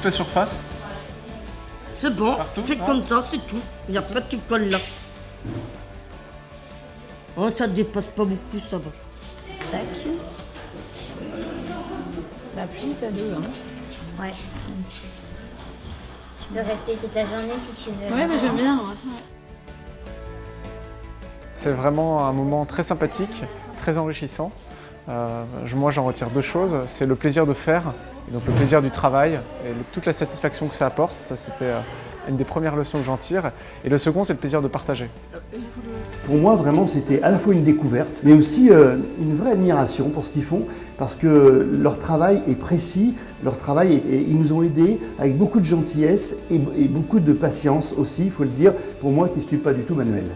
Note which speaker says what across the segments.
Speaker 1: toute la surface?
Speaker 2: C'est bon,
Speaker 1: Partout,
Speaker 2: c'est comme ça, c'est tout. Il n'y a pas de colle là. Oh, ça dépasse pas beaucoup, ça va.
Speaker 3: Tac. Ça plie à deux, hein.
Speaker 4: Ouais. Tu peux rester toute la journée si tu veux.
Speaker 3: Ouais, mais j'aime bien. Ouais.
Speaker 5: C'est vraiment un moment très sympathique, très enrichissant. Moi, j'en retire deux choses. C'est le plaisir de faire, et donc le plaisir du travail et toute la satisfaction que ça apporte. Ça, c'était une des premières leçons que j'en tire. Et le second, c'est le plaisir de partager.
Speaker 6: Pour moi, vraiment, c'était à la fois une découverte, mais aussi une vraie admiration pour ce qu'ils font, parce que leur travail est précis, ils nous ont aidés avec beaucoup de gentillesse et beaucoup de patience aussi, il faut le dire, pour moi qui ne suis pas du tout manuel.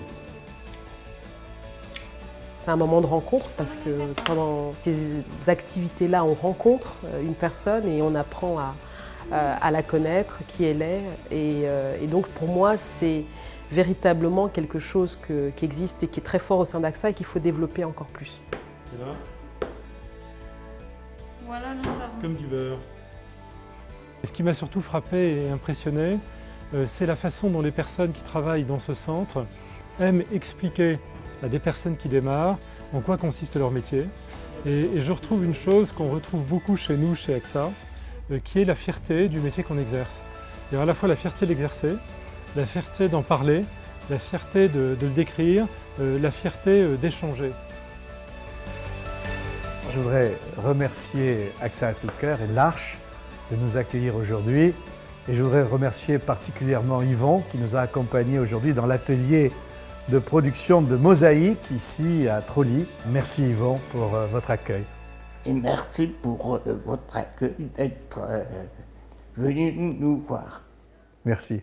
Speaker 7: C'est un moment de rencontre parce que pendant ces activités-là, on rencontre une personne et on apprend à la connaître, qui elle est. Et donc pour moi, c'est véritablement quelque chose qui existe et qui est très fort au sein d'AXA et qu'il faut développer encore plus.
Speaker 1: Et là,
Speaker 8: Voilà le savon.
Speaker 1: comme du beurre.
Speaker 9: Ce qui m'a surtout frappé et impressionné, c'est la façon dont les personnes qui travaillent dans ce centre aiment expliquer à des personnes qui démarrent en quoi consiste leur métier. Et je retrouve une chose qu'on retrouve beaucoup chez nous, chez AXA, qui est la fierté du métier qu'on exerce. Il y a à la fois la fierté de l'exercer, la fierté d'en parler, la fierté de le décrire, la fierté d'échanger.
Speaker 10: Je voudrais remercier AXA Cœur et l'Arche de nous accueillir aujourd'hui. Et je voudrais remercier particulièrement Yvon qui nous a accompagnés aujourd'hui dans l'atelier de production de Mosaïque ici à Trolly. Merci Yvon pour votre accueil.
Speaker 11: Et merci pour votre accueil, d'être venu nous voir.
Speaker 10: Merci.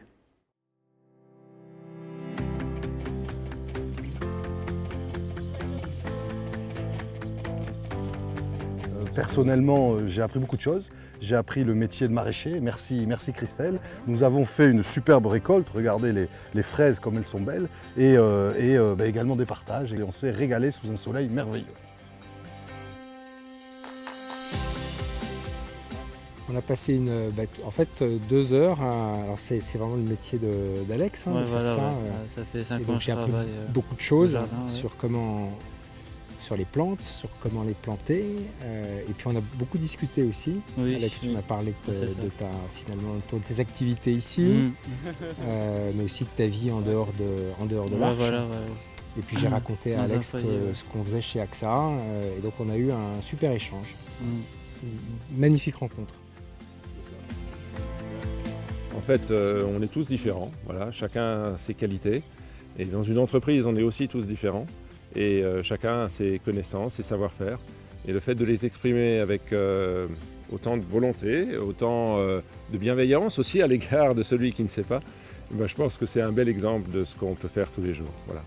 Speaker 12: Personnellement, j'ai appris beaucoup de choses. J'ai appris le métier de maraîcher. Merci Christelle. Nous avons fait une superbe récolte. Regardez les fraises comme elles sont belles. Et également des partages. Et on s'est régalé sous un soleil merveilleux.
Speaker 13: On a passé en fait 2 heures. Alors c'est vraiment le métier d'Alex de faire ça.
Speaker 14: Ça fait 5 ans
Speaker 13: donc
Speaker 14: que
Speaker 13: j'ai
Speaker 14: je
Speaker 13: appris
Speaker 14: travaille
Speaker 13: beaucoup de choses
Speaker 14: jardin,
Speaker 13: sur les plantes, sur comment les planter. Et puis on a beaucoup discuté aussi.
Speaker 14: Oui,
Speaker 13: Alex, tu m'as parlé de tes activités ici, mais aussi de ta vie en dehors de l'Arche. Et puis j'ai raconté à Alex ce qu'on faisait chez AXA. Et donc on a eu un super échange. Une magnifique rencontre.
Speaker 15: En fait, on est tous différents. Voilà, chacun a ses qualités. Et dans une entreprise, on est aussi tous différents. Et chacun a ses connaissances, ses savoir-faire. Et le fait de les exprimer avec autant de volonté, autant de bienveillance aussi à l'égard de celui qui ne sait pas, je pense que c'est un bel exemple de ce qu'on peut faire tous les jours. Voilà.